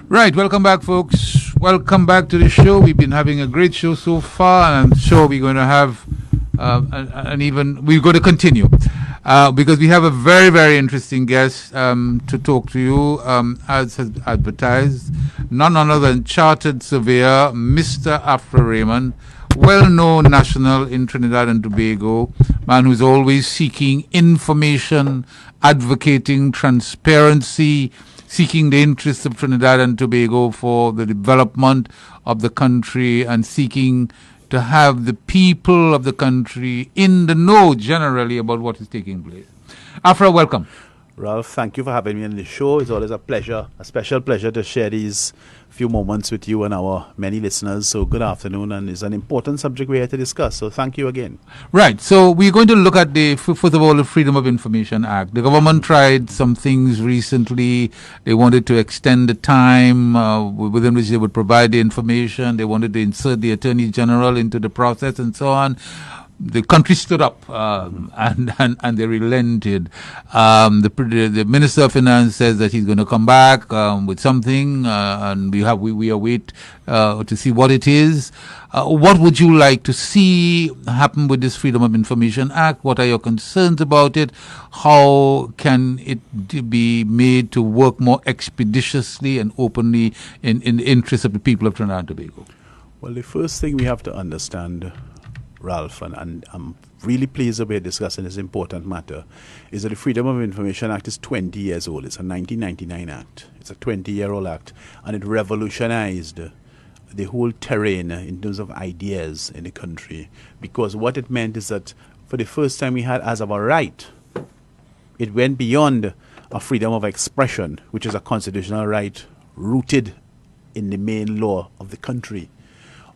Right, welcome back, folks. Welcome back to the show. We've been having a great show so far, and I'm sure we're going to have we're going to continue because we have a very, very interesting guest to talk to you, as has advertised. None other than Chartered Surveyor, Mr. Afra Raymond, well-known national in Trinidad and Tobago, man who's always seeking information, advocating transparency, seeking the interests of Trinidad and Tobago for the development of the country and seeking to have the people of the country in the know generally about what is taking place. Afra, welcome. Ralph, thank you for having me on the show. It's always a pleasure, a special pleasure to share these few moments with you and our many listeners. So good afternoon, and it's an important subject we're here to discuss. So thank you again. Right. So we're going to look at first of all, the Freedom of Information Act. The government tried some things recently. They wanted to extend the time within which they would provide the information. They wanted to insert the Attorney General into the process and so on. The country stood up and they relented. The Minister of Finance says that he's going to come back with something, and we await to see what it is. What would you like to see happen with this Freedom of Information Act? What are your concerns about it? How can it be made to work more expeditiously and openly in the interest of the people of Trinidad and Tobago? Well, the first thing we have to understand, Ralph, and I'm really pleased that we're discussing this important matter, is that the Freedom of Information Act is 20 years old. It's a 1999 act. It's a 20-year-old act, and it revolutionized the whole terrain in terms of ideas in the country, because what it meant is that for the first time we had as of a right, it went beyond a freedom of expression, which is a constitutional right rooted in the main law of the country,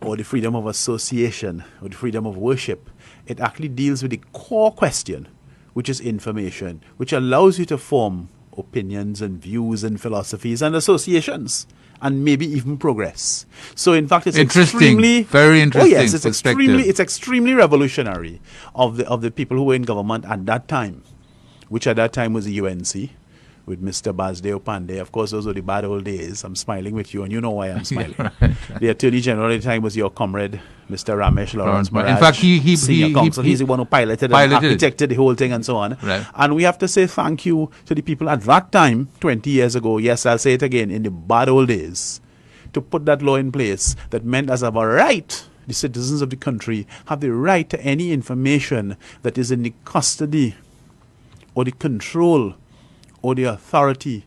or the freedom of association, or the freedom of worship. It actually deals with the core question, which is information, which allows you to form opinions and views and philosophies and associations, and maybe even progress. So in fact, it's extremely, very interesting. Oh yes, it's extremely revolutionary of the people who were in government at that time, which at that time was the UNC, with Mr. Basdeo Pandey. Of course, those were the bad old days. I'm smiling with you, and you know why I'm smiling. Right. The Attorney General at the time was your comrade, Mr. Ralph Maraj. In fact, he's the one who piloted and architected the whole thing and so on. Right. And we have to say thank you to the people at that time, 20 years ago, yes, I'll say it again, in the bad old days, to put that law in place that meant as of a right, the citizens of the country have the right to any information that is in the custody or the control or the authority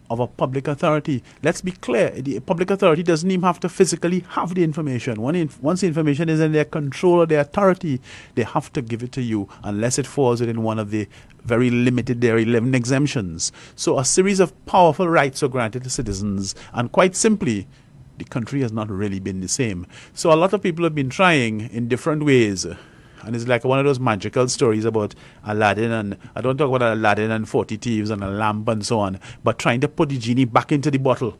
of a public authority. Let's be clear, the public authority doesn't even have to physically have the information. Once the information is in their control or their authority, they have to give it to you unless it falls within one of the very limited, there are 11 exemptions. So a series of powerful rights are granted to citizens, and quite simply, the country has not really been the same. So a lot of people have been trying in different ways. And it's like one of those magical stories about Aladdin, and I don't talk about Aladdin and 40 thieves and a lamp and so on, but trying to put the genie back into the bottle.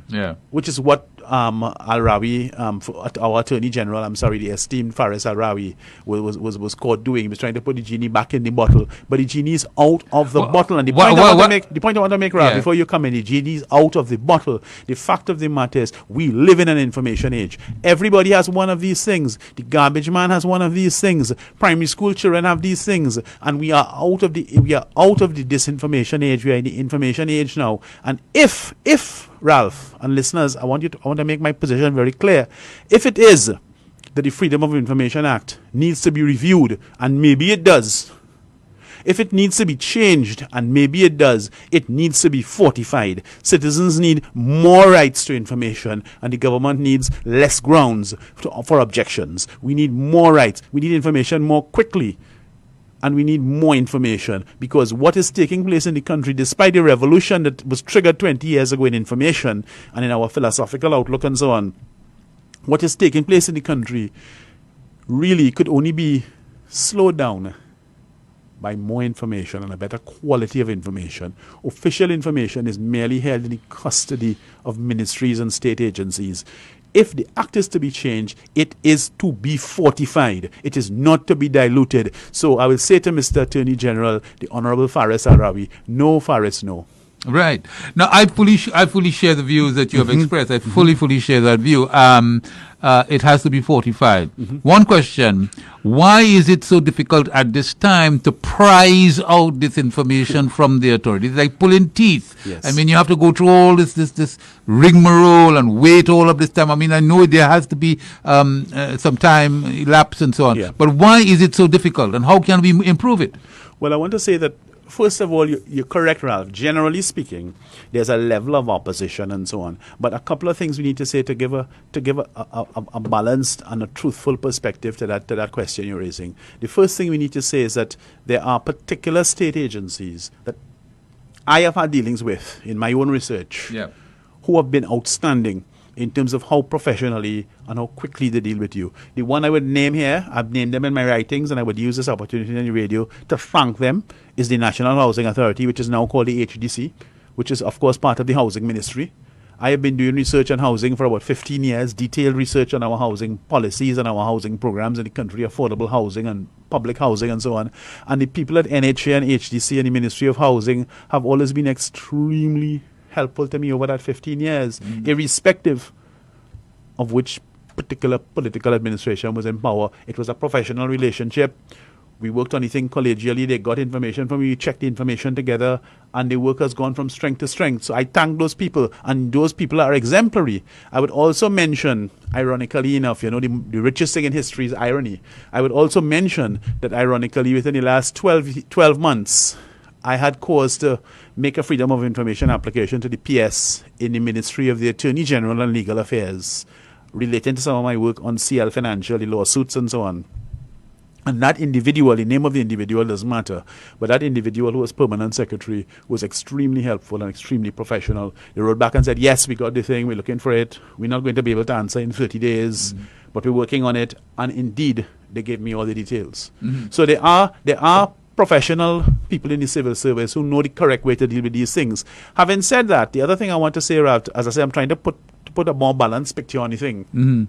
Yeah. Which is what Al-Rawi, our Attorney General, the esteemed Faris Al-Rawi, was caught doing. He was trying to put the genie back in the bottle, but the genie is out of the bottle. And the point I want to make, Ralph, before you come in, the genie is out of the bottle. The fact of the matter is, we live in an information age. Everybody has one of these things. The garbage man has one of these things. Primary school children have these things, and we are out of the disinformation age. We are in the information age now. And if Ralph and listeners, I want to make my position very clear. If it is that the Freedom of Information Act needs to be reviewed, and maybe it does, if it needs to be changed, and maybe it does, it needs to be fortified. Citizens need more rights to information, and the government needs less grounds for objections. We need more rights. We need information more quickly. And we need more information, because what is taking place in the country, despite the revolution that was triggered 20 years ago in information and in our philosophical outlook and so on, what is taking place in the country really could only be slowed down by more information and a better quality of information. Official information is merely held in the custody of ministries and state agencies. If the act is to be changed, it is to be fortified. It is not to be diluted. So I will say to Mr. Attorney General, the Honorable Faris Al-Rawi, no, Faris, no. Right. Now, I fully share the views that you have expressed. I fully share that view. It has to be fortified. One question: why is it so difficult at this time to prize out this information from the authorities? It's like pulling teeth. Yes. I mean, you have to go through all this rigmarole and wait all of this time. I mean, I know there has to be some time elapsed and so on. Yeah. But why is it so difficult, and how can we improve it? Well, I want to say that, first of all, you're correct, Ralph. Generally speaking, there's a level of opposition and so on. But a couple of things we need to say to give a balanced and a truthful perspective to that question you're raising. The first thing we need to say is that there are particular state agencies that I have had dealings with in my own research, who have been outstanding in terms of how professionally and how quickly they deal with you. The one I would name here, I've named them in my writings, and I would use this opportunity on the radio to thank them, is the National Housing Authority, which is now called the HDC, which is, of course, part of the Housing Ministry. I have been doing research on housing for about 15 years, detailed research on our housing policies and our housing programs in the country, affordable housing and public housing and so on. And the people at NHA and HDC and the Ministry of Housing have always been extremely helpful to me over that 15 years, irrespective of which particular political administration was in power. It was a professional relationship. We worked on the thing collegially. They got information from me. We checked the information together, and the work has gone from strength to strength. So I thank those people, and those people are exemplary. I would also mention, ironically enough, the richest thing in history is irony. I would also mention that, ironically, within the last 12 months, I had cause to make a Freedom of Information application to the PS in the Ministry of the Attorney General and Legal Affairs, relating to some of my work on CL Financial, the lawsuits and so on. And that individual, the name of the individual doesn't matter, but that individual who was permanent secretary was extremely helpful and extremely professional. They wrote back and said, yes, we got the thing, we're looking for it. We're not going to be able to answer in 30 days, but we're working on it. And indeed, they gave me all the details. So there are professional people in the civil service who know the correct way to deal with these things. Having said that, the other thing I want to say, Ralph, as I say, I'm trying to put a more balanced picture on the thing,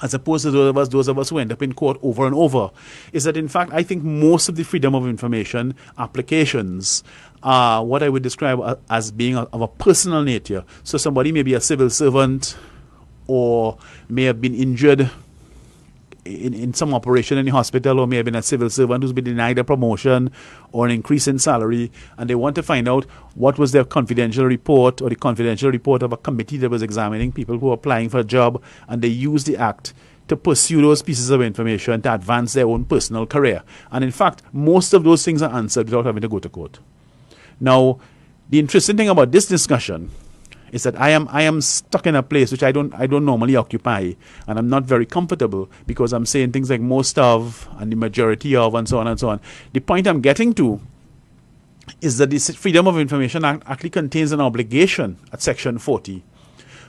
as opposed to those of us who end up in court over and over, is that, in fact, I think most of the Freedom of Information applications are what I would describe as being of a personal nature. So somebody may be a civil servant or may have been injured in some operation in the hospital, or may have been a civil servant who's been denied a promotion or an increase in salary, and they want to find out what was their confidential report or the confidential report of a committee that was examining people who are applying for a job, and they use the Act to pursue those pieces of information to advance their own personal career. And in fact, most of those things are answered without having to go to court. Now, the interesting thing about this discussion is that I am stuck in a place which I don't normally occupy, and I'm not very comfortable, because I'm saying things like most of and the majority of and so on and so on. The point I'm getting to is that the Freedom of Information Act actually contains an obligation at Section 40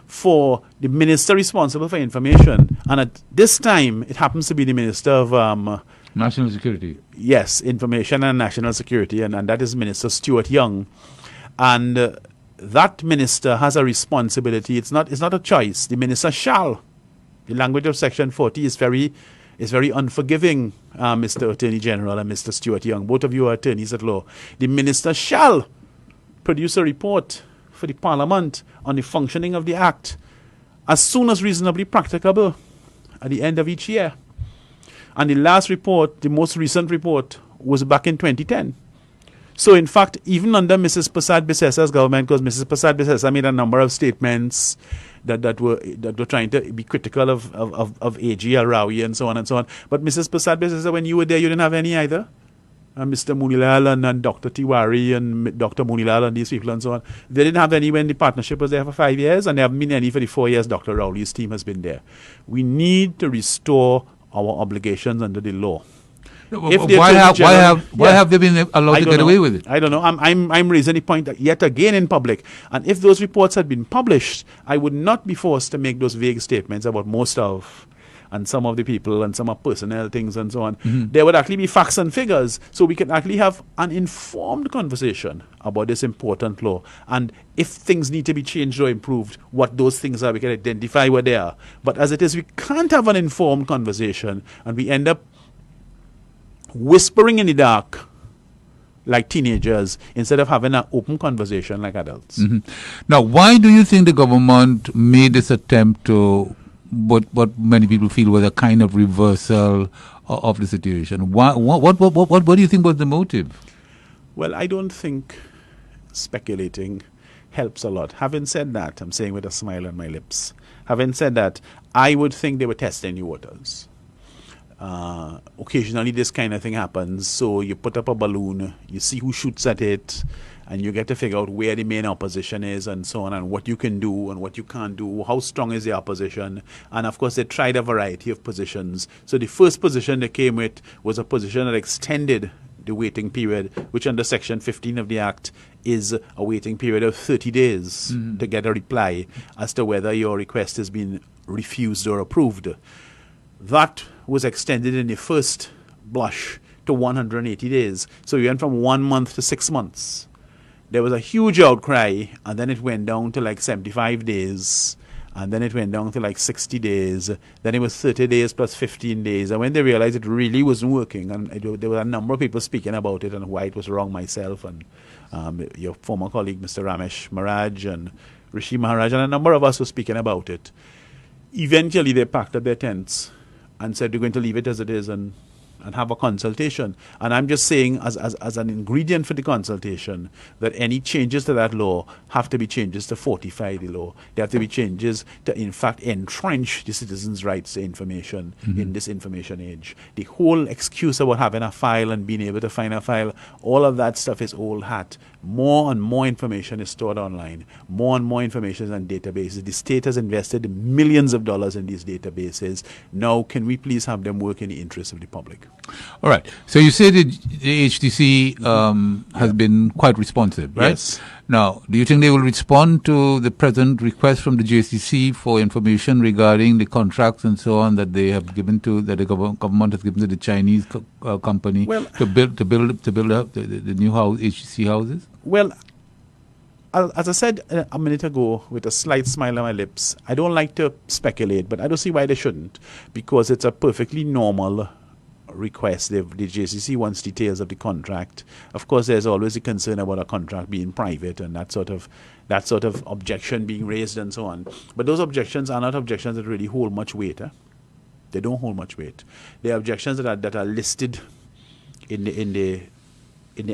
for the minister responsible for information, and at this time it happens to be the Minister of National Security. Yes, Information and National Security, and that is Minister Stuart Young. And that minister has a responsibility. It's not a choice. The minister shall. The language of Section 40 is very unforgiving, Mr. Attorney General and Mr. Stuart Young. Both of you are attorneys at law. The minister shall produce a report for the Parliament on the functioning of the Act as soon as reasonably practicable at the end of each year. And the last report, the most recent report, was back in 2010. So, in fact, even under Mrs. Prasad Bisesa's government, because Mrs. Prasad Bisesa made a number of statements that were trying to be critical of AG Al-Rawi and so on and so on. But Mrs. Prasad Bisesa, when you were there, you didn't have any either. Mr. Munilal and Dr. Tiwari and Dr. Munilal and these people and so on, they didn't have any when the partnership was there for 5 years, and there haven't been any for the 4 years Dr. Rowley's team has been there. We need to restore our obligations under the law. Why have they been allowed to get away with it? I don't know. I'm raising the point yet again in public. And if those reports had been published, I would not be forced to make those vague statements about most of and some of the people and some of personnel things and so on. There would actually be facts and figures, so we can actually have an informed conversation about this important law. And if things need to be changed or improved, what those things are, we can identify what they are. But as it is, we can't have an informed conversation, and we end up whispering in the dark like teenagers instead of having an open conversation like adults. Now, why do you think the government made this attempt to what many people feel was a kind of reversal of the situation? What do you think was the motive? Well, I don't think speculating helps a lot. Having said that, I'm saying with a smile on my lips, having said that, I would think they were testing new waters. Occasionally this kind of thing happens, so you put up a balloon, you see who shoots at it, and you get to figure out where the main opposition is and so on, and what you can do and what you can't do, how strong is the opposition. And of course they tried a variety of positions. So the first position they came with was a position that extended the waiting period, which under Section 15 of the Act is a waiting period of 30 days to get a reply as to whether your request has been refused or approved. That was extended in the first blush to 180 days. So you went from 1 month to 6 months. There was a huge outcry, and then it went down to like 75 days, and then it went down to like 60 days. Then it was 30 days plus 15 days. And when they realized it really wasn't working, and there were a number of people speaking about it and why it was wrong, myself and your former colleague, Mr. Maraj, and Rishi Maharaj, and a number of us were speaking about it. Eventually, they packed up their tents and said, we're going to leave it as it is and have a consultation. And I'm just saying, as an ingredient for the consultation, that any changes to that law have to be changes to fortify the law. There have to be changes to, in fact, entrench the citizens' rights to information in this information age. The whole excuse about having a file and being able to find a file, all of that stuff is old hat. More and more information is stored online. More and more information is on databases. The state has invested millions of dollars in these databases. Now, can we please have them work in the interest of the public? All right. So you say the HTC has been quite responsive, right? Yes. Now, do you think they will respond to the present request from the JCC for information regarding the contracts and so on that they have given to, that the government has given to the Chinese company to build up the new HTC houses? Well, as I said a minute ago, with a slight smile on my lips, I don't like to speculate, but I don't see why they shouldn't, because it's a perfectly normal request. The JCC wants details of the contract. Of course, there's always a concern about a contract being private and that sort of objection being raised and so on. But those objections are not objections that really hold much weight. They don't hold much weight. They are objections that are listed in the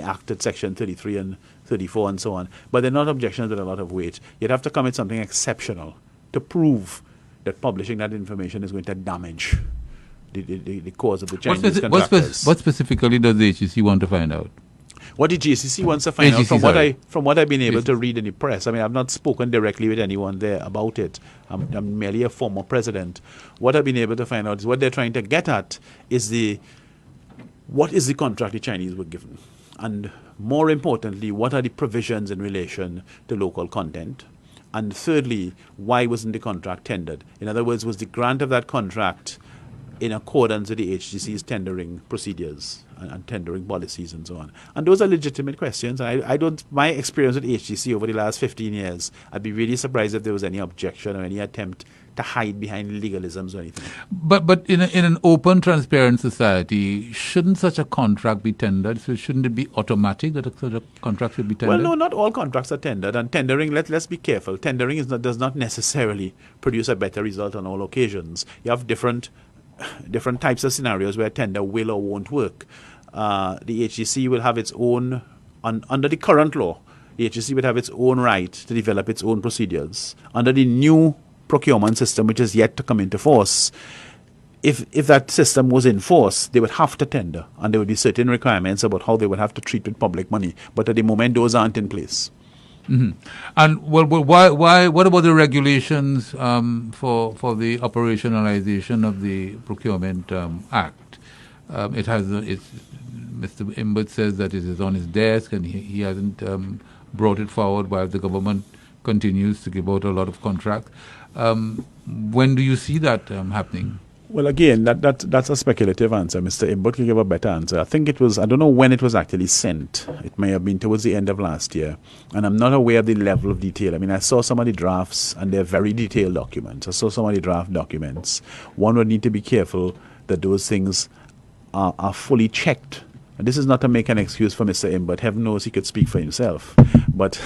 Act at Section 33 and 34 and so on. But they're not objections with a lot of weight. You'd have to come with something exceptional to prove that publishing that information is going to damage the cause of the Chinese contractors. What specifically does the HCC want to find out? What the JCC wants to find out, from what I've been able to read in the press, I mean, I've not spoken directly with anyone there about it. I'm merely a former president. What I've been able to find out is what they're trying to get at is what is the contract the Chinese were given? And more importantly, what are the provisions in relation to local content? And thirdly, why wasn't the contract tendered? In other words, was the grant of that contract in accordance with the HGC's tendering procedures and tendering policies and so on? And those are legitimate questions. My experience with HGC over the last 15 years, I'd be really surprised if there was any objection or any attempt to hide behind legalisms or anything. But in an open, transparent society, shouldn't such a contract be tendered? So shouldn't it be automatic that such a contract should be tendered? Well, no, not all contracts are tendered. And tendering, let's be careful. Tendering does not necessarily produce a better result on all occasions. You have different types of scenarios where tender will or won't work. The HGC will have its own, under the current law, the HGC would have its own right to develop its own procedures. Under the new procurement system, which is yet to come into force, if that system was in force, they would have to tender, and there would be certain requirements about how they would have to treat with public money. But at the moment, those aren't in place. Mm-hmm. And why? What about the regulations for the operationalization of the Procurement Act? Mr. Imbert says that it is on his desk, and he hasn't brought it forward while the government continues to give out a lot of contracts. When do you see that happening? Well, again, that's a speculative answer. Mr. Imbert can give a better answer. I think it was, I don't know when it was actually sent. It may have been towards the end of last year. And I'm not aware of the level of detail. I mean, I saw some of the drafts, and they're very detailed documents. I saw some of the draft documents. One would need to be careful that those things are fully checked And this is not to make an excuse for Mr. M, but heaven knows he could speak for himself. But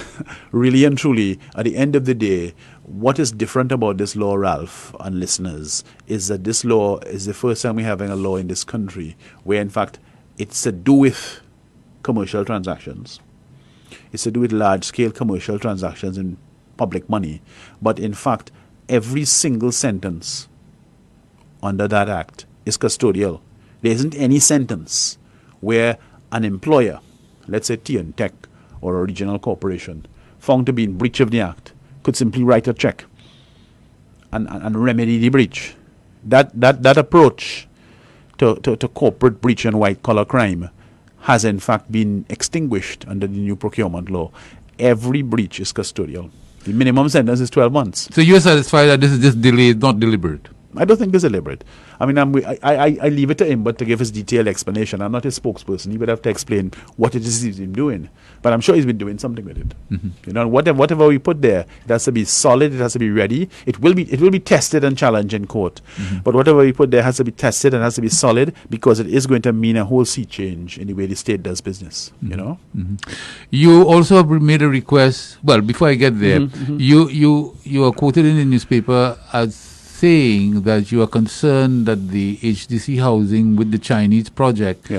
really and truly, at the end of the day, what is different about this law, Ralph and listeners, is that this law is the first time we're having a law in this country where, in fact, it's to do with commercial transactions. It's to do with large-scale commercial transactions in public money. But in fact, every single sentence under that act is custodial. There isn't any sentence where an employer, let's say T&T or a regional corporation, found to be in breach of the act, could simply write a check and remedy the breach. That approach to corporate breach and white-collar crime has in fact been extinguished under the new procurement law. Every breach is custodial. The minimum sentence is 12 months. So you're satisfied that this is just delayed, not deliberate? I don't think it's deliberate. I mean, I leave it to him, but to give his detailed explanation. I'm not his spokesperson. He would have to explain what it is he's been doing. But I'm sure he's been doing something with it. Mm-hmm. You know, whatever we put there, it has to be solid. It has to be ready. It will be tested and challenged in court. Mm-hmm. But whatever we put there has to be tested and has to be solid, because it is going to mean a whole sea change in the way the state does business. Mm-hmm. You know. Mm-hmm. You also made a request. Well, before I get there, you are quoted in the newspaper as saying that you are concerned that the HDC housing with the Chinese project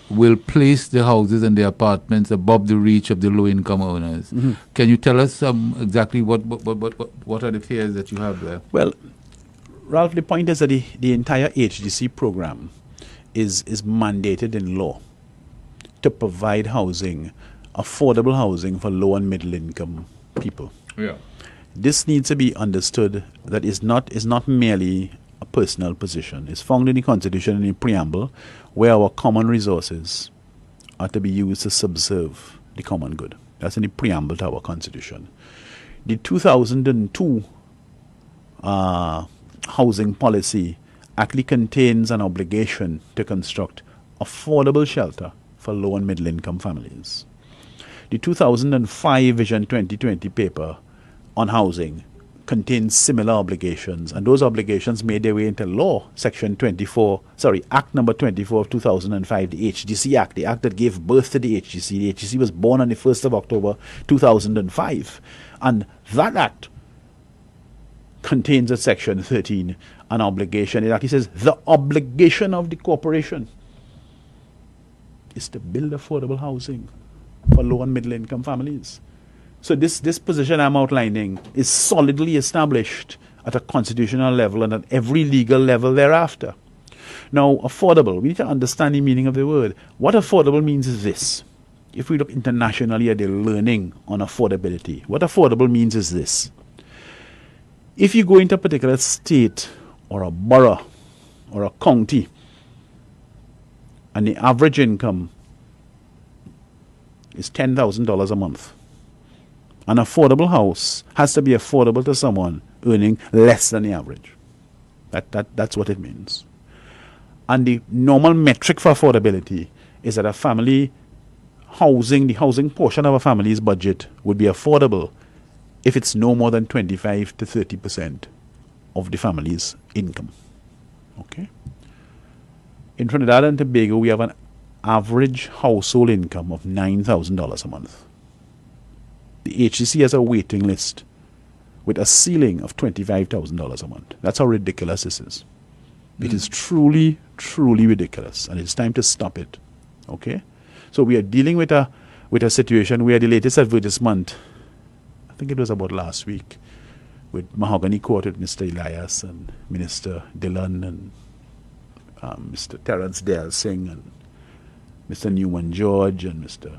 will place the houses and the apartments above the reach of the low-income owners. Mm-hmm. Can you tell us exactly what are the fears that you have there? Well, Ralph, the point is that the entire HDC program is mandated in law to provide housing, affordable housing for low and middle income people. Yeah. This needs to be understood that is not merely a personal position. It's found in the Constitution in the preamble, where our common resources are to be used to subserve the common good. That's in the preamble to our Constitution. The 2002 housing policy actually contains an obligation to construct affordable shelter for low and middle income families. The 2005 Vision 2020 paper on housing contains similar obligations, and those obligations made their way into law, Act number 24 of 2005, the HDC Act, the act that gave birth to the HDC. The HDC was born on the 1st of October 2005, and that act contains at section 13 an obligation. It actually says the obligation of the corporation is to build affordable housing for low and middle income families. So this position I'm outlining is solidly established at a constitutional level and at every legal level thereafter. Now, affordable, we need to understand the meaning of the word. What affordable means is this. If we look internationally at the learning on affordability, what affordable means is this. If you go into a particular state or a borough or a county and the average income is $10,000 a month, an affordable house has to be affordable to someone earning less than the average. That's what it means. And the normal metric for affordability is that a family the housing portion of a family's budget would be affordable if it's no more than 25 to 30% of the family's income. Okay? In Trinidad and Tobago, we have an average household income of $9,000 a month. The HCC has a waiting list with a ceiling of $25,000 a month. That's how ridiculous this is. It is truly, truly ridiculous, and it's time to stop it. Okay? So we are dealing with a situation where the latest advertisement, I think it was about last week, with Mahogany Court with Mr. Elias and Minister Dillon and Mr. Terence Dale Singh and Mr. Newman George and Mr.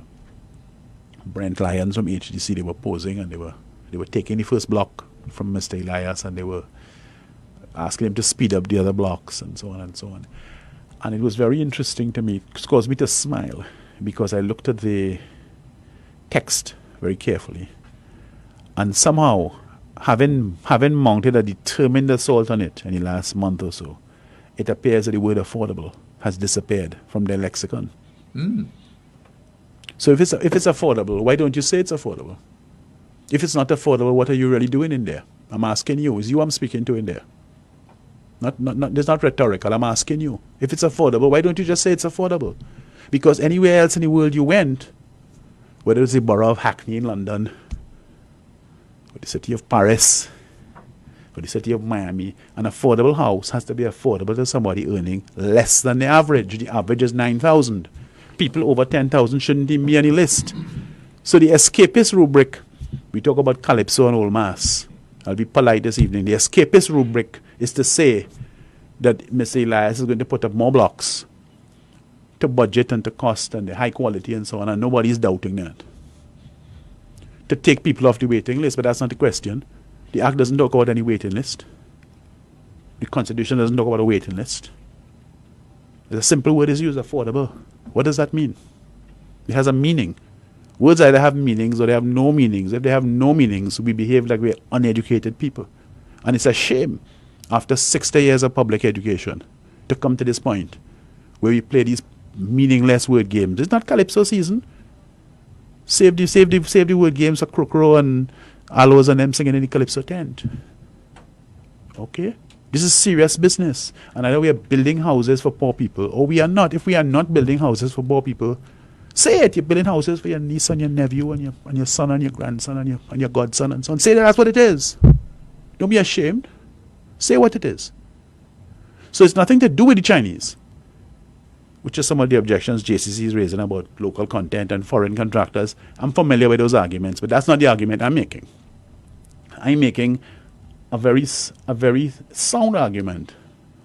Brent Lyons from HDC. They were posing and they were taking the first block from Mr. Elias and they were asking him to speed up the other blocks and so on and so on. And it was very interesting to me. It caused me to smile because I looked at the text very carefully. And somehow, having mounted a determined assault on it in the last month or so, it appears that the word affordable has disappeared from their lexicon. Mm. So if it's affordable, why don't you say it's affordable? If it's not affordable, what are you really doing in there? I'm asking you. It's you I'm speaking to in there. It's not rhetorical. I'm asking you. If it's affordable, why don't you just say it's affordable? Because anywhere else in the world you went, whether it's the borough of Hackney in London, or the city of Paris, or the city of Miami, an affordable house has to be affordable to somebody earning less than the average. The average is 9,000. People over 10,000 shouldn't even be on the list. So the escapist rubric, we talk about Calypso and Old Mass. I'll be polite this evening. The escapist rubric is to say that Mr. Elias is going to put up more blocks to budget and to cost and the high quality and so on, and nobody is doubting that. To take people off the waiting list, but that's not the question. The Act doesn't talk about any waiting list. The Constitution doesn't talk about a waiting list. There's a simple word is used, affordable. What does that mean? It has a meaning. Words either have meanings or they have no meanings. If they have no meanings, we behave like we're uneducated people. And it's a shame, after 60 years of public education, to come to this point where we play these meaningless word games. It's not Calypso season. Save the word games for Crocro and Aloes and them singing in the Calypso tent. Okay? This is serious business. And either we are building houses for poor people or we are not. If we are not building houses for poor people, say it. You're building houses for your niece and your nephew and your son and your grandson and your godson and so on. Say that's what it is. Don't be ashamed. Say what it is. So it's nothing to do with the Chinese, which is some of the objections JCC is raising about local content and foreign contractors. I'm familiar with those arguments, but that's not the argument I'm making. I'm making a very sound argument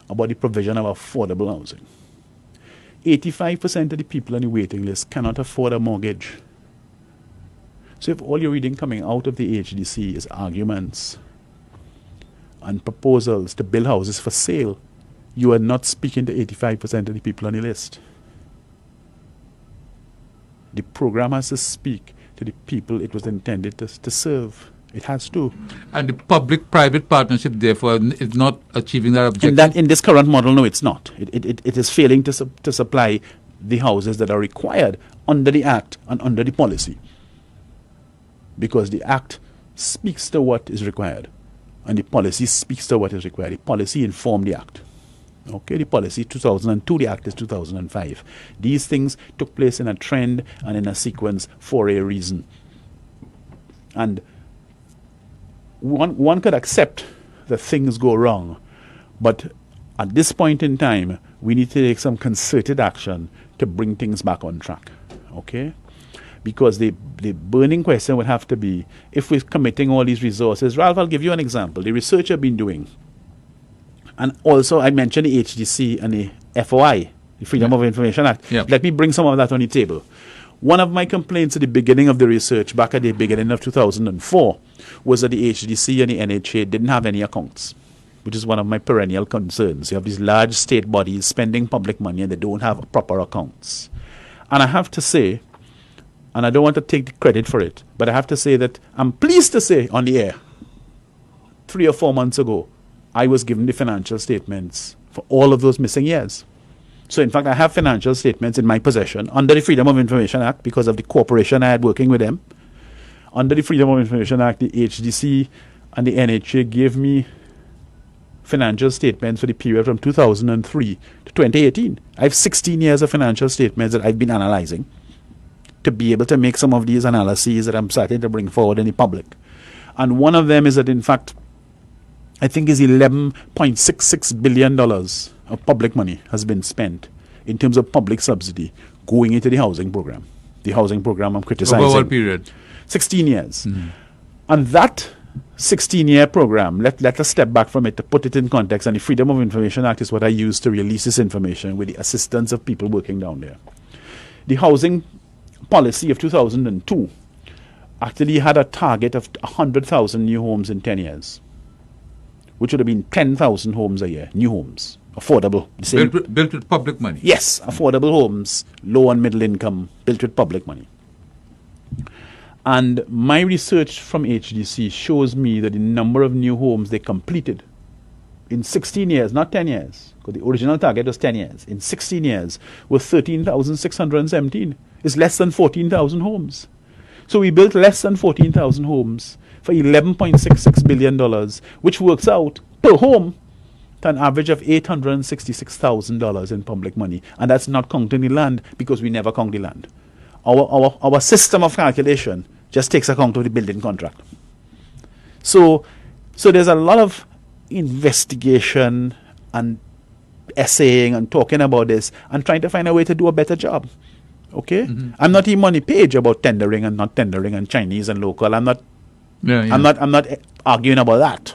about the provision of affordable housing. 85% of the people on the waiting list cannot afford a mortgage. So if all you're reading coming out of the HDC is arguments and proposals to build houses for sale, you are not speaking to 85% of the people on the list. The program has to speak to the people it was intended to serve. It has to. And the public-private partnership, therefore, is not achieving that objective? In this current model, no, it's not. It is failing to supply the houses that are required under the Act and under the policy. Because the Act speaks to what is required, and the policy speaks to what is required. The policy informed the Act. Okay, the policy 2002, the Act is 2005. These things took place in a trend and in a sequence for a reason. And one could accept that things go wrong, but at this point in time, we need to take some concerted action to bring things back on track. Okay? Because the burning question would have to be, if we're committing all these resources, Ralph, I'll give you an example. The research I've been doing, and also I mentioned the HDC and the FOI, the Freedom of Information Act. Yep. Let me bring some of that on the table. One of my complaints at the beginning of the research, back at the beginning of 2004, was that the HDC and the NHA didn't have any accounts, which is one of my perennial concerns. You have these large state bodies spending public money and they don't have proper accounts. And I have to say, and I don't want to take the credit for it, but I have to say that I'm pleased to say on the air, 3 or 4 months ago, I was given the financial statements for all of those missing years. So in fact, I have financial statements in my possession under the Freedom of Information Act because of the cooperation I had working with them. Under the Freedom of Information Act, the HDC and the NHA gave me financial statements for the period from 2003 to 2018. I have 16 years of financial statements that I've been analyzing to be able to make some of these analyses that I'm starting to bring forward in the public. And one of them is that, in fact, I think is $11.66 billion of public money has been spent in terms of public subsidy going into the housing program. The housing program I'm criticizing. Over what period? 16 years. Mm-hmm. And that 16-year program, let us step back from it to put it in context, and the Freedom of Information Act is what I use to release this information with the assistance of people working down there. The housing policy of 2002 actually had a target of 100,000 new homes in 10 years, which would have been 10,000 homes a year, new homes, affordable. Built with public money? Yes, affordable homes, low and middle income, built with public money. And my research from HDC shows me that the number of new homes they completed in 16 years, not 10 years, because the original target was 10 years, in 16 years was 13,617. It's less than 14,000 homes. So we built less than 14,000 homes for $11.66 billion, which works out per home to an average of $866,000 in public money. And that's not counting the land, because we never count the land. Our system of calculation just takes account of the building contract. So there's a lot of investigation and essaying and talking about this and trying to find a way to do a better job. Okay? Mm-hmm. I'm not even on the page about tendering and not tendering and Chinese and local. I'm not arguing about that.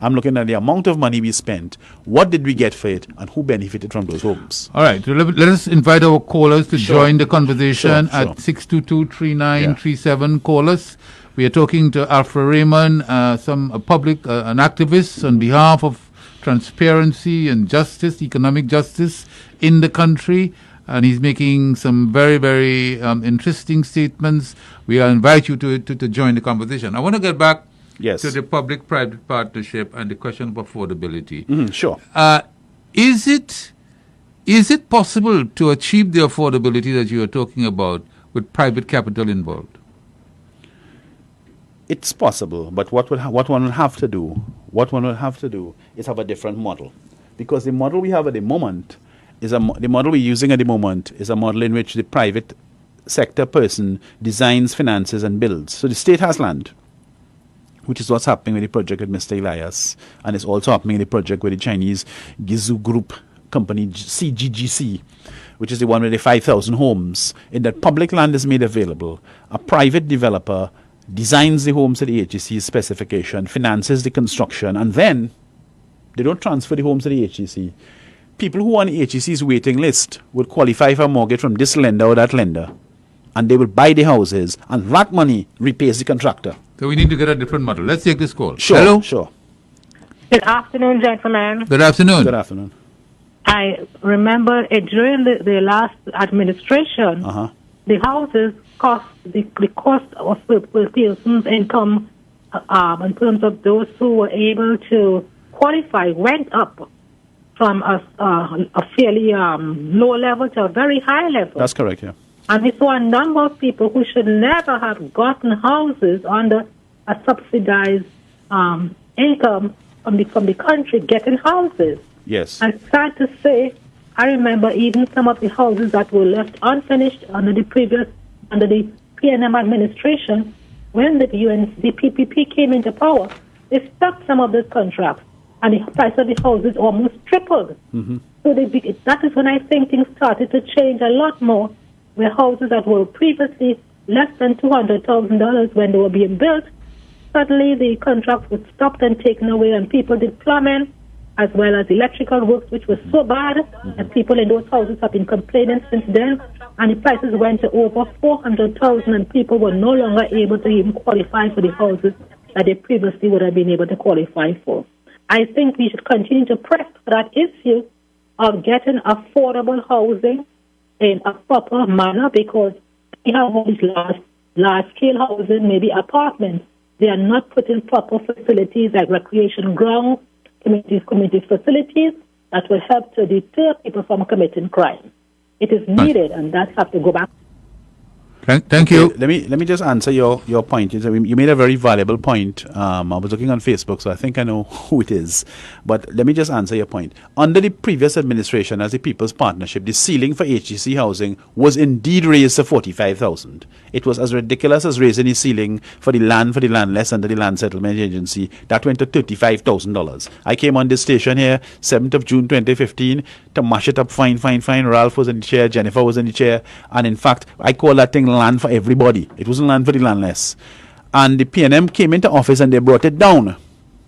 I'm looking at the amount of money we spent, what did we get for it, and who benefited from those homes. All right. So let us invite our callers to join the conversation at 622-3937. Callers. We are talking to Afra Raymond, an activist on behalf of transparency and justice, economic justice in the country. And he's making some very, very interesting statements. We invite you to join the conversation. I want to get back to the public-private partnership and the question of affordability. Sure. Is it possible to achieve the affordability that you are talking about with private capital involved? It's possible, but what one will have to do is have a different model, because the model we have at the moment the model we're using at the moment is a model in which the private sector person designs, finances, and builds. So the state has land, which is what's happening with the project with Mr. Elias, and it's also happening in the project with the Chinese Gizu Group company, CGGC, which is the one with the 5,000 homes. In that public land is made available. A private developer designs the homes to the HGC specification, finances the construction, and then they don't transfer the homes to the HGC. People who are on the HGC's waiting list will qualify for a mortgage from this lender or that lender, and they will buy the houses, and that money repays the contractor. So we need to get a different model. Let's take this call. Sure. Hello? Sure. Good afternoon, gentlemen. Good afternoon. Good afternoon. I remember during the last administration, the houses cost, the cost of the person's income in terms of those who were able to qualify went up from a fairly low level to a very high level. That's correct, yeah. And we saw a number of people who should never have gotten houses under a subsidized income from the country getting houses. Yes. I'm sad to say, I remember even some of the houses that were left unfinished under the PNM administration, when the PPP came into power, they stopped some of those contracts, and the price of the houses almost tripled. Mm-hmm. So that is when I think things started to change a lot more, where houses that were previously less than $200,000 when they were being built, suddenly the contracts were stopped and taken away, and people did plumbing as well as electrical works, which was so bad that people in those houses have been complaining since then, and the prices went to over $400,000, and people were no longer able to even qualify for the houses that they previously would have been able to qualify for. I think we should continue to press for that issue of getting affordable housing in a proper manner, because we have all these large-scale housing, maybe apartments. They are not put in proper facilities like recreation grounds, community facilities that will help to deter people from committing crime. It is needed, and that has to go back. Thank you. Let me just answer your point. You made a very valuable point. I was looking on Facebook, so I think I know who it is. But let me just answer your point. Under the previous administration, as the People's Partnership, the ceiling for HGC housing was indeed raised to $45,000. It was as ridiculous as raising the ceiling for the landless under the Land Settlement Agency. That went to $35,000. I came on this station here, 7th of June 2015, to mash it up fine. Ralph was in the chair, Jennifer was in the chair, and in fact, I call that thing land for everybody. It wasn't land for the landless. And the PNM came into office and they brought it down.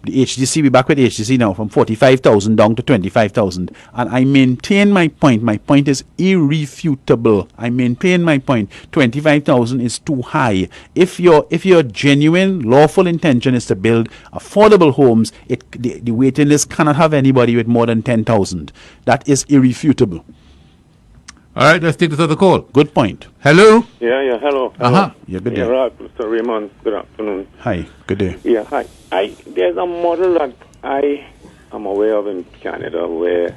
The HGC, we're back with HGC now, from 45,000 down to 25,000. And I maintain my point. My point is irrefutable. I maintain my point. 25,000 is too high. If your genuine, lawful intention is to build affordable homes, the waiting list cannot have anybody with more than 10,000. That is irrefutable. All right, let's take this other call. Good point. Hello? Yeah, hello. Yeah, good day. Yeah, Ralph, Mr. Raymond, good afternoon. Hi, good day. Yeah, hi. There's a model that I am aware of in Canada where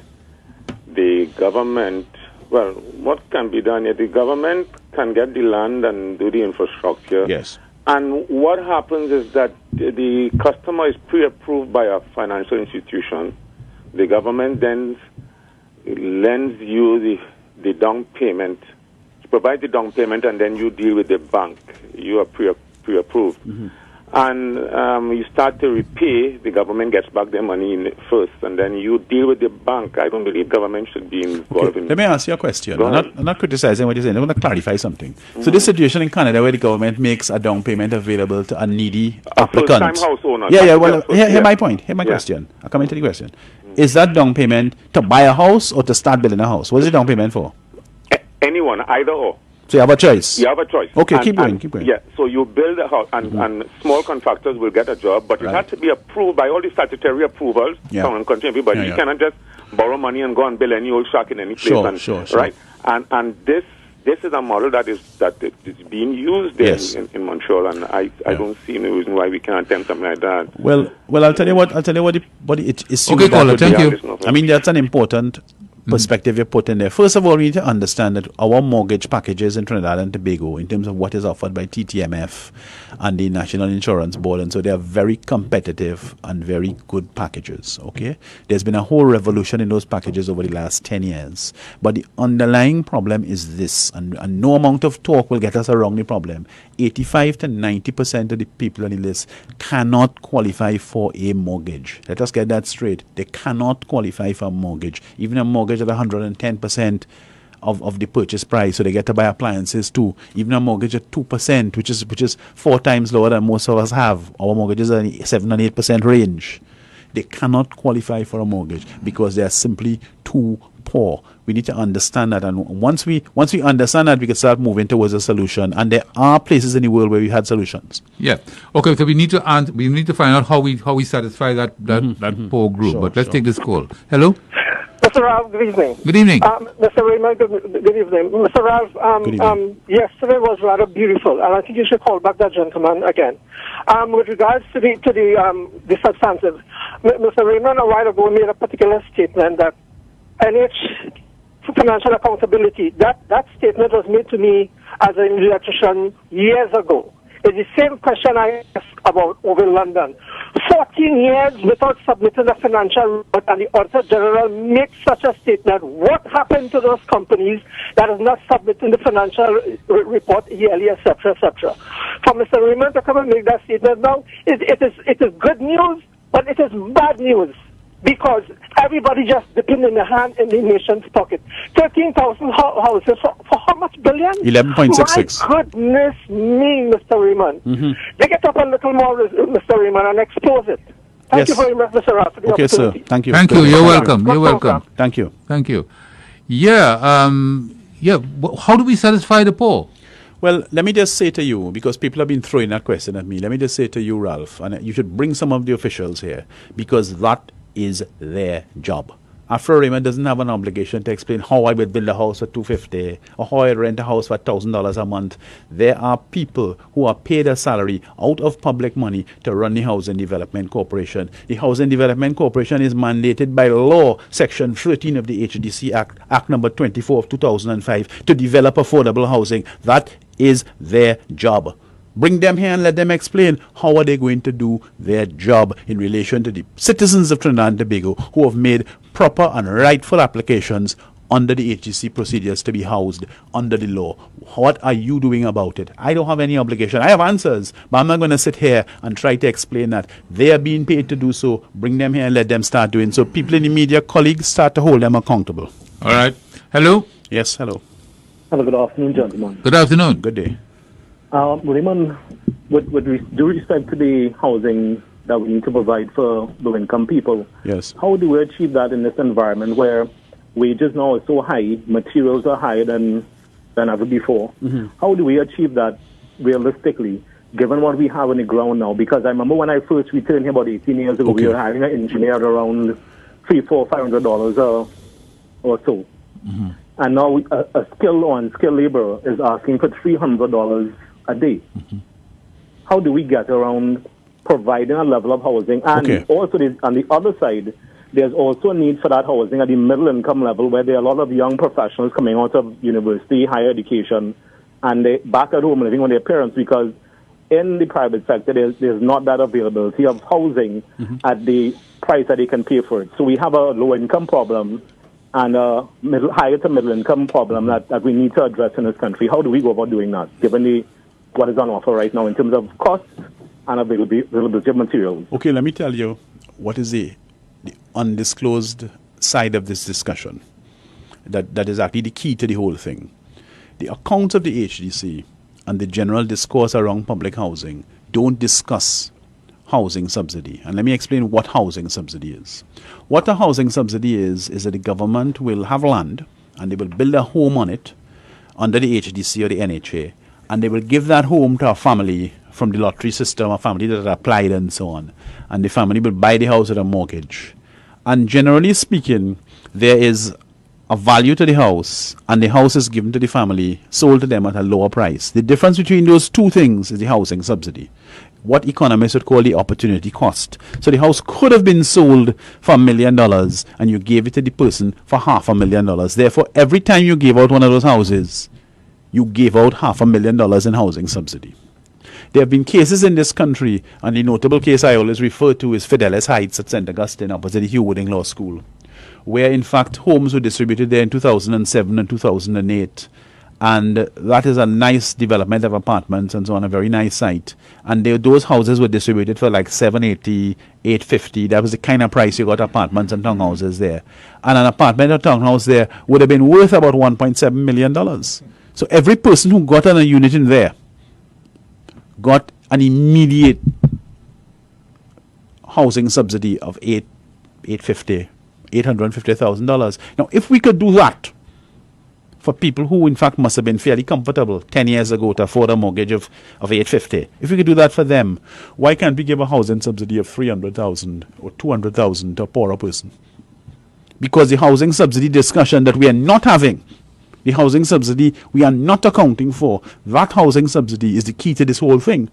the government, well, what can be done here? The government can get the land and do the infrastructure. Yes. And what happens is that the customer is pre-approved by a financial institution, the government then lends you the down payment, provide the down payment, and then you deal with the bank. You are pre-approved. And you start to repay, the government gets back their money first, and then you deal with the bank. I don't believe government should be involved in. Let me ask you a question. I'm not criticizing what you're saying. I want to clarify something. So this situation in Canada where the government makes a down payment available to a needy applicant. First-time house owner. Hear my point. Hear my question. I'll come into the question. Is that down payment to buy a house or to start building a house? What is the down payment for? Anyone, either or. So you have a choice. You have a choice. Okay, keep going. Yeah, so you build a house, and small contractors will get a job, but it has to be approved by all the statutory approvals from country, everybody. You cannot just borrow money and go and build any old shack in any place. Sure. Right? And this is a model that is being used in Montreal, and I don't see any reason why we can't attempt something like that. Well, I'll tell you what it is. Okay, caller, thank you. I mean, that's an important perspective you put in there. First of all, we need to understand that our mortgage packages in Trinidad and Tobago, in terms of what is offered by TTMF and the National Insurance Board, and so they are very competitive and very good packages. Okay, there's been a whole revolution in those packages over the last 10 years, but the underlying problem is this, and no amount of talk will get us around the problem. 85 to 90% of the people on the list cannot qualify for a mortgage. Let us get that straight. They cannot qualify for a mortgage, even a mortgage at 110% of the purchase price, so they get to buy appliances too. Even a mortgage at 2%, which is 4 times lower than most of us have. Our mortgages are in 7 and 8% range. They cannot qualify for a mortgage because they are simply too poor. We need to understand that, and once we understand that, we can start moving towards a solution. And there are places in the world where we had solutions. Yeah. Okay. So we need to find out how we satisfy that poor group. Sure, but let's take this call. Hello. Mr. Ralph, good evening. Good evening. Mr. Raymond, good evening. Mr. Ralph, yesterday was rather beautiful, and I think you should call back that gentleman again. With regards to the substantive, Mr. Raymond a while ago made a particular statement that NH financial accountability. That statement was made to me as an electrician years ago. It's the same question I asked about over in London. 14 years without submitting a financial report, and the Auditor General makes such a statement. What happened to those companies that is not submitting the financial report yearly, etc., etc.? For Mr. Raymond to come and make that statement now, it is good news, but it is bad news, because everybody just dipping in the hand in the nation's pocket. 13,000 houses for how much billion? 11.66. My goodness me, Mr. Raymond. They get up a little more, Mr. Raymond, and expose it. Thank you very much, Mr. Raff, for the opportunity. Sir. Thank you. Thank you. You're welcome. You're welcome. Thank you. Thank you. Yeah. How do we satisfy the poor? Well, let me just say to you, because people have been throwing that question at me, let me just say to you, Ralph, and you should bring some of the officials here, because that is their job. Afra Raymond doesn't have an obligation to explain how I would build a house for $250 or how I rent a house for $1,000 a month. There are people who are paid a salary out of public money to run the Housing Development Corporation. The Housing Development Corporation is mandated by law, Section 13 of the HDC Act, Act number 24 of 2005, to develop affordable housing. That is their job. Bring them here and let them explain how are they going to do their job in relation to the citizens of Trinidad and Tobago who have made proper and rightful applications under the HGC procedures to be housed under the law. What are you doing about it? I don't have any obligation. I have answers, but I'm not going to sit here and try to explain that. They are being paid to do so. Bring them here and let them start doing so. People in the media, colleagues, start to hold them accountable. All right. Hello? Yes, hello. Hello, good afternoon, gentlemen. Good afternoon. Good day. Raymond, with due respect to the housing that we need to provide for low-income people, yes, how do we achieve that in this environment where wages now are so high, materials are higher than ever before? How do we achieve that realistically, given what we have on the ground now? Because I remember when I first returned here about 18 years ago, we were having an engineer at around $300, $500 or so. And now a skilled labor is asking for $300 a day. How do we get around providing a level of housing? And also, on the other side, there's also a need for that housing at the middle income level, where there are a lot of young professionals coming out of university, higher education, and they back at home living with their parents, because in the private sector, there's not that availability of housing at the price that they can pay for it. So we have a low-income problem and a higher to middle-income problem that we need to address in this country. How do we go about doing that, given what is on offer right now in terms of costs and availability of materials? Okay, let me tell you what is the undisclosed side of this discussion. That is actually the key to the whole thing. The accounts of the HDC and the general discourse around public housing don't discuss housing subsidy. And let me explain what housing subsidy is. What a housing subsidy is that the government will have land and they will build a home on it under the HDC or the NHA, and they will give that home to a family from the lottery system, a family that applied and so on. And the family will buy the house with a mortgage. And generally speaking, there is a value to the house, and the house is given to the family, sold to them at a lower price. The difference between those two things is the housing subsidy, what economists would call the opportunity cost. So the house could have been sold for $1 million, and you gave it to the person for $500,000. Therefore, every time you gave out one of those houses, you gave out $500,000 in housing subsidy. There have been cases in this country, and the notable case I always refer to is Fidelis Heights at St. Augustine, opposite the Hugh Wooding Law School, where in fact homes were distributed there in 2007 and 2008. And that is a nice development of apartments and so on, a very nice site. And those houses were distributed for like $780, $850. That was the kind of price you got apartments and townhouses there. And an apartment or townhouse there would have been worth about $1.7 million. So every person who got on a unit in there got an immediate housing subsidy of $850,000. Now, if we could do that for people who, in fact, must have been fairly comfortable 10 years ago to afford a mortgage of $850, if we could do that for them, why can't we give a housing subsidy of $300,000 or $200,000 to a poorer person? Because the housing subsidy discussion that we are not having, the housing subsidy we are not accounting for, that housing subsidy is the key to this whole thing.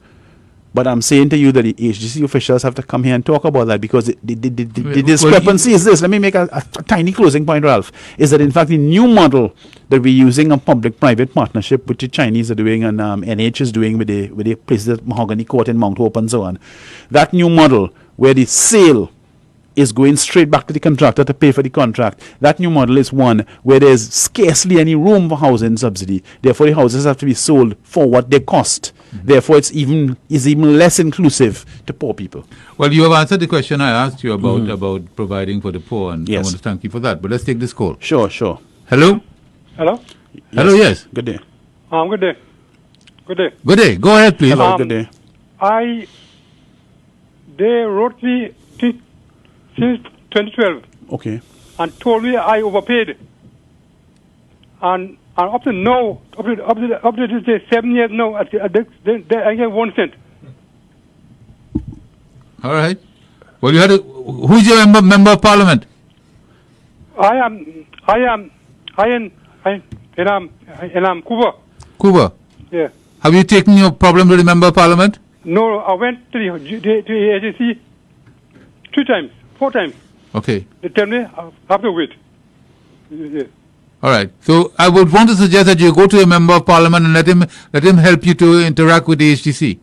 But I'm saying to you that the HDC officials have to come here and talk about that, because the discrepancy is this. Let me make a tiny closing point, Ralph, is that in fact the new model that we're using, a public-private partnership, which the Chinese are doing and NH is doing with the places at Mahogany Court in Mount Hope and so on, that new model where the sale is going straight back to the contractor to pay for the contract, that new model is one where there's scarcely any room for housing subsidy. Therefore, the houses have to be sold for what they cost. Mm-hmm. Therefore, it's even less inclusive to poor people. Well, you have answered the question I asked you about providing for the poor, and yes. I want to thank you for that. But let's take this call. Sure. Hello? Hello? Yes. Hello, yes. Good day. Good day. Good day. Go ahead, please. Hello, good day. They wrote me since 2012. Okay. And told me I overpaid. And up to now, up to this day, 7 years now, I get 1 cent. All right. Well, who is your member of parliament? I am Cuba. Cuba. Yeah. Have you taken your problem to the member of parliament? No, I went to the agency 4 times. Okay. They tell me I have to wait. Yeah. All right. So I would want to suggest that you go to a member of parliament and let him help you to interact with the HDC.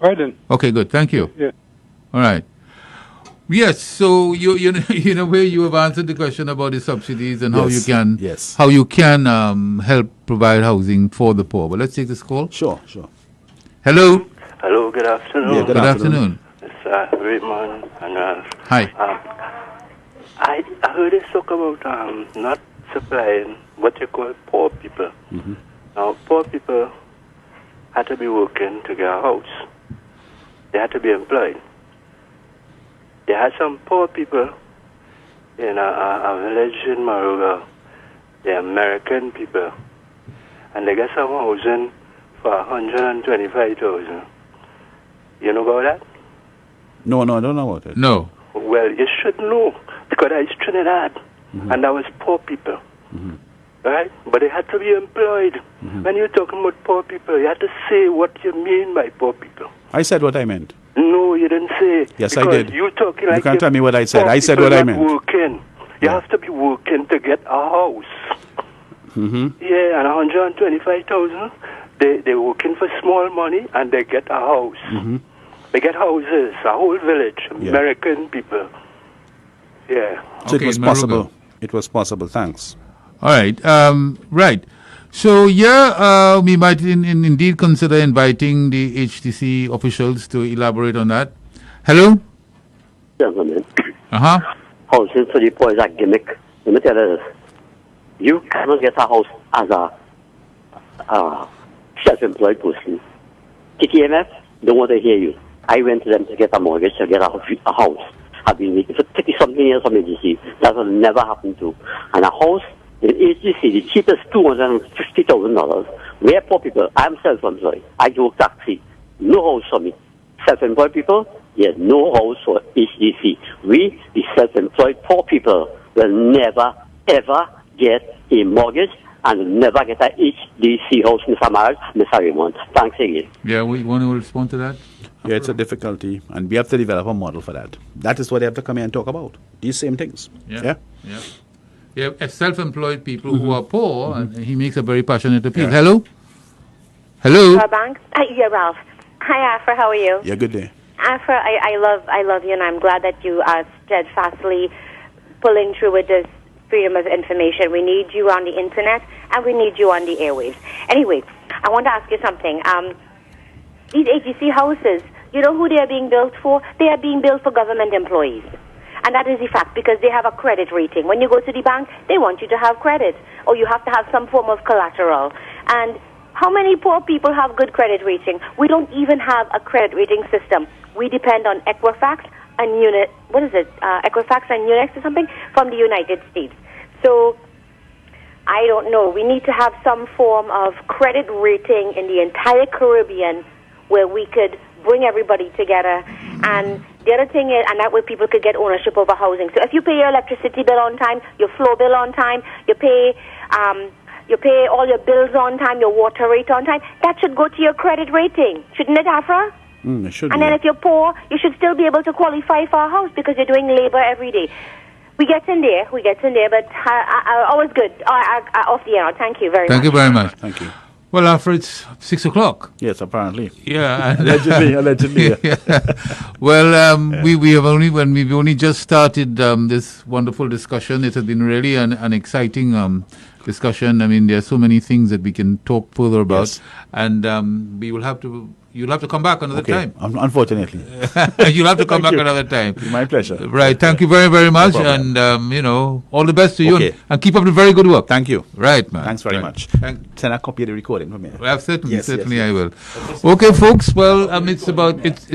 All right then. Okay, good. Thank you. Yeah. All right. Yes. So you know where you have answered the question about the subsidies and how you can help provide housing for the poor. But let's take this call. Sure. Hello. Hello. Good afternoon. Yeah, good afternoon. Mr. Raymond and Hi. I heard you talk about not supplying what you call poor people. Mm-hmm. Now, poor people had to be working to get a house. They had to be employed. There had some poor people in a village in Moruga. They're American people. And they get some housing for $125,000. You know about that? No, I don't know about it. No. Well, you should know, because it's Trinidad, and that was poor people, right? But they had to be employed. When you're talking about poor people, you have to say what you mean by poor people. I said what I meant. No, you didn't say. Yes, I did. You're talking like you can't tell me what I said. I said what I meant. Working. You have to be working to get a house. Yeah, and $125,000. They're working for small money, and they get a house. They get houses, a whole village, American people. Yeah. So Okay, it was Maruga. possible. It was possible. Thanks. All right. Right. So, we might indeed consider inviting the HTC officials to elaborate on that. Hello? Gentlemen, Uh-huh. housing for the poor is a gimmick. Let me tell you this. You cannot get a house as a self-employed person. TTMF don't want to hear you. I went to them to get a mortgage to get a house. I've been waiting for 30-something years from agency. That will never happen to. And a house in HGC, the cheapest $250,000. We're poor people. I'm self-employed. I do taxi. No house for me. Self-employed people, yes, no house for HGC. We, the self-employed poor people, will never, ever get a mortgage and never get a HDC house, Mr. Maraj, Mr. Raymond. Thanks again. Yeah, we want to respond to that? Yeah, it's a difficulty, and we have to develop a model for that. That is what they have to come here and talk about. These same things. Yeah. Self-employed people who are poor, and he makes a very passionate appeal. Yeah. Hello? Hello? Banks? Yeah, Ralph. Hi, Afra. How are you? Yeah, good day. Afra, I love you, and I'm glad that you are steadfastly pulling through with this freedom of information. We need you on the internet, and we need you on the airwaves. Anyway, I want to ask you something. These HGC houses, you know who they are being built for? They are being built for government employees. And that is the fact, because they have a credit rating. When you go to the bank, they want you to have credit, or you have to have some form of collateral. And how many poor people have good credit rating? We don't even have a credit rating system. We depend on Equifax and Equifax and Unix or something from the United States. So I don't know. We need to have some form of credit rating in the entire Caribbean where we could bring everybody together. And the other thing is, and that way people could get ownership over housing. So if you pay your electricity bill on time, your floor bill on time, you pay all your bills on time, your water rate on time, that should go to your credit rating. Shouldn't it, Afra? It should And be. then if you're poor, you should still be able to qualify for a house because you're doing labor every day. We get in there, but always good. Off the air. Thank you very much. Thank you very much. Thank you. Well, Afra, it's 6 o'clock. Yes, apparently. Yeah. Allegedly. Yeah. Well, we've only just started this wonderful discussion. It has been really an exciting discussion. I mean, there are so many things that we can talk further about, Yes. and you'll have to come back another time. Unfortunately. You'll have to come Thank back you. another time. My pleasure. Right. Thank you very, very much, No problem. and all the best to you, Okay. and keep up the very good work. Thank you. Right, man. Thanks very Right. much. Thank- Send a copy of the recording for me. Well, certainly, Yes, certainly yes. I will. Okay, folks. Well, it's